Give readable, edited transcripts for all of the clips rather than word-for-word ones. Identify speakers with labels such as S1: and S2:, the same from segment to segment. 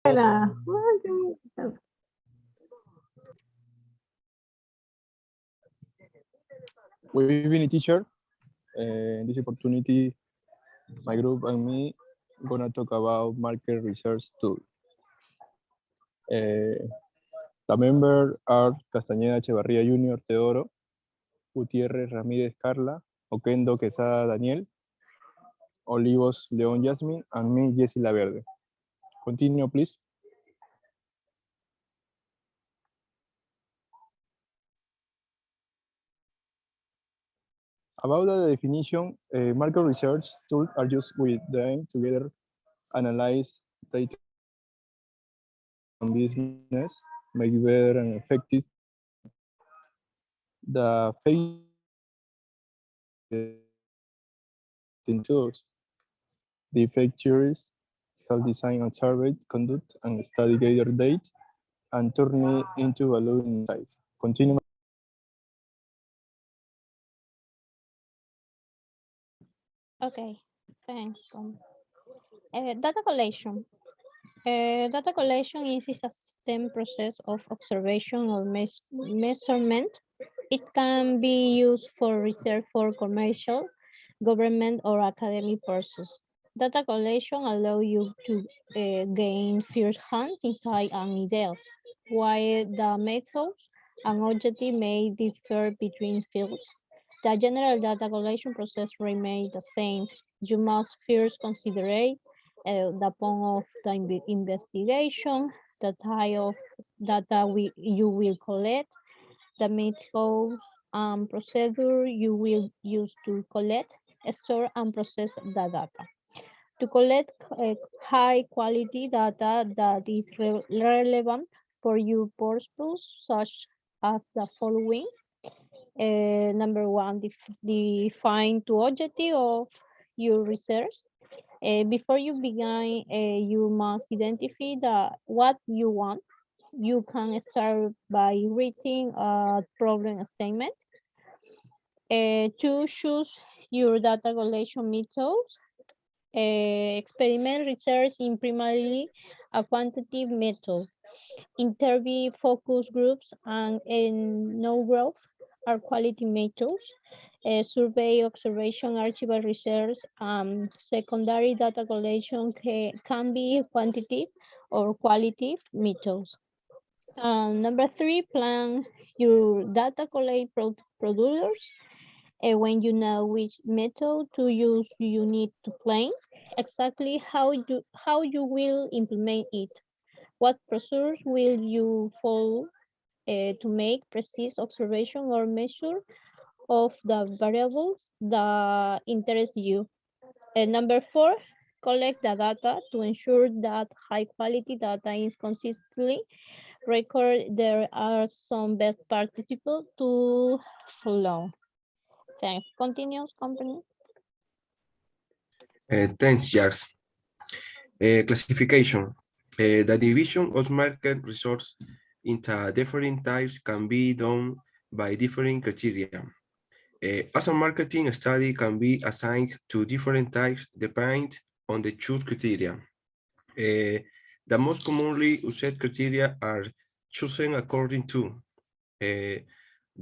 S1: Hola.
S2: Good evening, teacher. In this opportunity, my group and me gonna talk about market research tool. The members are Castañeda Echevarría Junior Teodoro, Gutiérrez Ramírez Carla, Oquendo Quesada Daniel, Olivos León Yasmin, and me Jessy Laverde. Continue, please. About the definition, market research tools are used with them together analyze data on business, make better and effective the tools. The features help design and survey, conduct and study gather data and turn it into value insights. Continue.
S1: Okay, thanks. Data collection. Data collection is a system process of observation or measurement. It can be used for research for commercial, government, or academic purposes. Data collection allows you to gain first-hand insight and ideas, while the methods and objectives may differ between fields. The general data collection process remains the same. You must first consider the point of the investigation, the type of data you will collect, the method and procedure you will use to collect, store, and process the data. To collect high quality data that is relevant for your purpose, such as the following. Number one, define the objective of your research. Before you begin, you must identify what you want. You can start by writing a problem statement. To choose your data collection methods, experiment research in primarily a quantitative method. Interview focus groups and no growth are quality methods. Survey, observation, archival research, secondary data collection can be quantitative or qualitative methods. Number three, plan your data collect producers. When you know which method to use, you need to plan exactly how you will implement it. What procedures will you follow to make precise observation or measure of the variables that interest you? Number four, collect the data to ensure that high quality data is consistently recorded. There are some best practices to follow. Thanks. Continuous company.
S3: Thanks, Jacques. Classification. The division of market resource into different types can be done by different criteria. As a marketing study can be assigned to different types depending on the choose criteria. The most commonly used criteria are chosen according to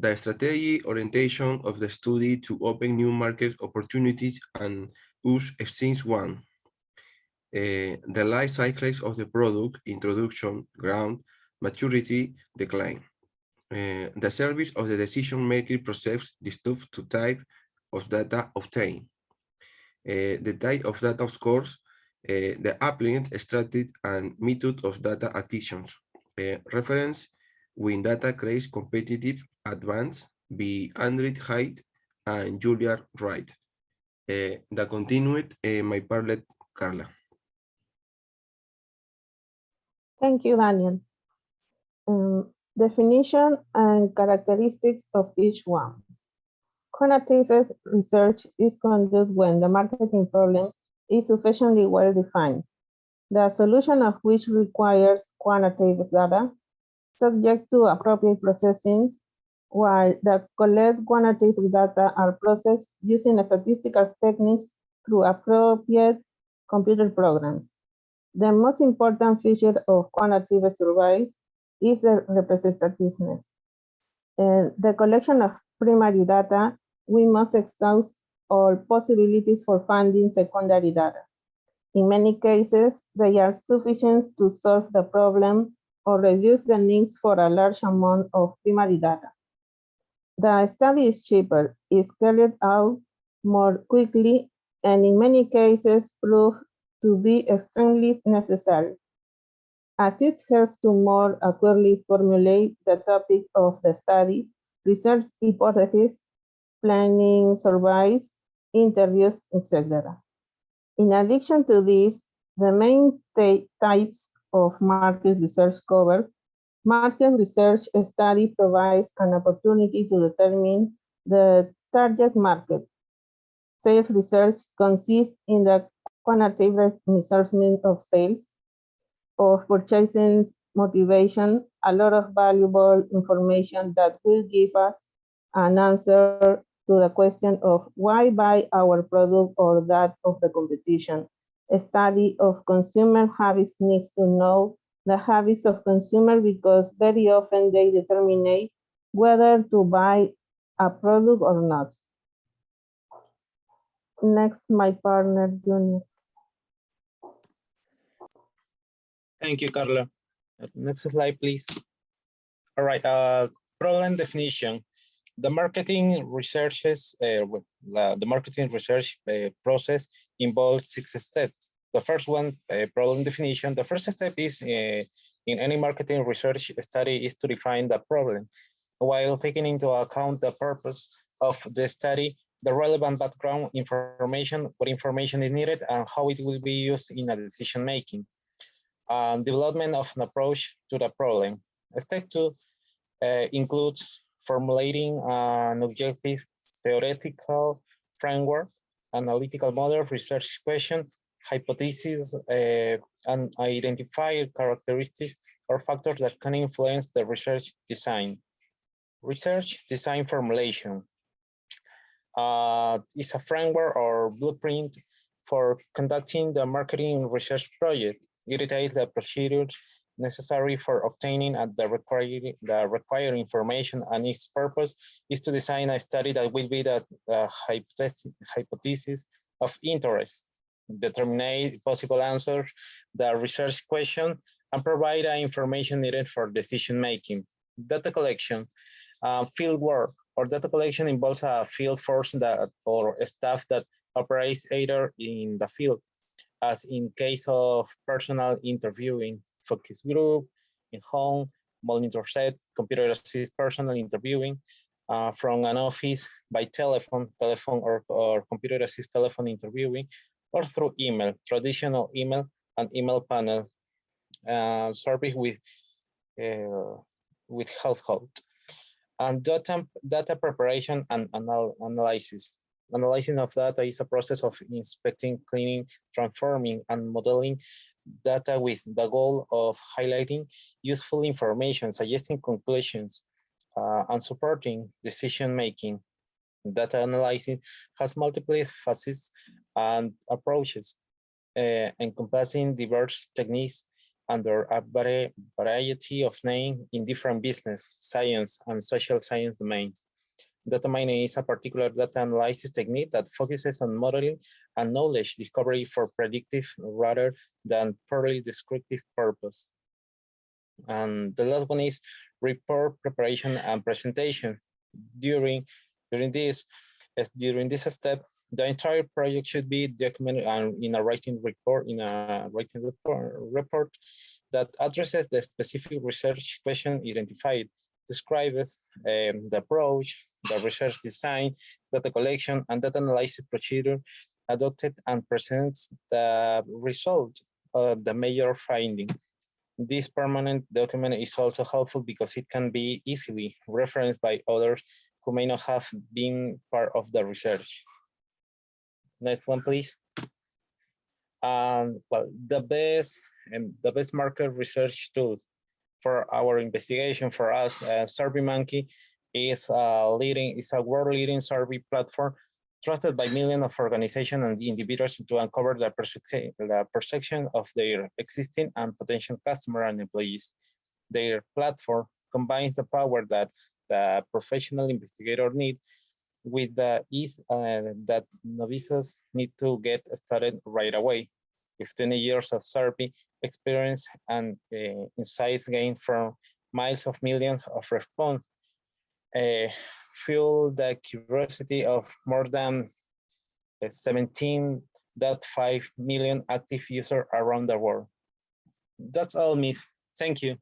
S3: the strategy orientation of the study to open new market opportunities and use exchange one. The life cycles of the product, introduction, ground, maturity, decline. The service of the decision-making process disturbs to type of data obtained. The type of data scores, the applicant strategy and method of data acquisitions. Reference when data creates competitive advance by Andrew Hyde and Julia Wright. The continued my partner Carla.
S4: Thank you, Daniel. Definition and characteristics of each one. Quantitative research is conducted when the marketing problem is sufficiently well defined, the solution of which requires quantitative data, subject to appropriate processing, while the collect quantitative data are processed using statistical techniques through appropriate computer programs. The most important feature of quantitative surveys is the representativeness. In the collection of primary data, we must exhaust all possibilities for finding secondary data. In many cases, they are sufficient to solve the problem or reduce the needs for a large amount of primary data. The study is cheaper, is carried out more quickly, and in many cases prove to be extremely necessary, as it helps to more accurately formulate the topic of the study, research hypotheses, planning surveys, interviews, etc. In addition to this, the main types of market research cover. Market research study provides an opportunity to determine the target market. Sales research consists in the quantitative measurement of sales, of purchasing motivation, a lot of valuable information that will give us an answer to the question of why buy our product or that of the competition. A study of consumer habits needs to know the habits of consumers because very often they determine whether to buy a product or not. Next, my partner, Junior.
S5: Thank you, Carla. Next slide, please. All right, problem definition. The marketing researches, the marketing research process involves 6 steps. The first one, problem definition. The first step is in any marketing research study is to define the problem, while taking into account the purpose of the study, the relevant background information, what information is needed, and how it will be used in a decision making. Development of an approach to the problem. Step 2 includes formulating an objective theoretical framework, analytical model, research question, hypothesis, and identify characteristics or factors that can influence the research design. Research design formulation is a framework or blueprint for conducting the marketing research project. It details the procedures necessary for obtaining the required information, and its purpose is to design a study that will be the hypothesis of interest, determine possible answers, the research question, and provide the information needed for decision making. Data collection, field work, or data collection involves a field force or staff that operates either in the field, as in case of personal interviewing, focus group, in home, monitor set, computer assist personal interviewing, from an office by telephone or computer assist telephone interviewing, or through email, traditional email and email panel survey with household. And data preparation and analysis. Analyzing of data is a process of inspecting, cleaning, transforming, and modeling data with the goal of highlighting useful information, suggesting conclusions, and supporting decision-making. Data analysis has multiple facets and approaches, encompassing diverse techniques under a variety of names in different business, science, and social science domains. Data mining is a particular data analysis technique that focuses on modeling and knowledge discovery for predictive rather than purely descriptive purpose. And the last one is report preparation and presentation. During this step, the entire project should be documented in a writing report, that addresses the specific research question identified, describes the approach, the research design, data collection, and data analysis procedure adopted, and presents the result of the major finding. This permanent document is also helpful because it can be easily referenced by others who may not have been part of the research. Next one, please. Well, the best market research tools for our investigation for us, SurveyMonkey is a world-leading survey platform trusted by millions of organizations and individuals to uncover the perception of their existing and potential customer and employees. Their platform combines the power that the professional investigator need with the ease that novices need to get started right away. With 20 years of survey experience and insights gained from miles of millions of response, fuel the curiosity of more than 17.5 million active users around the world. That's all, me. Thank you.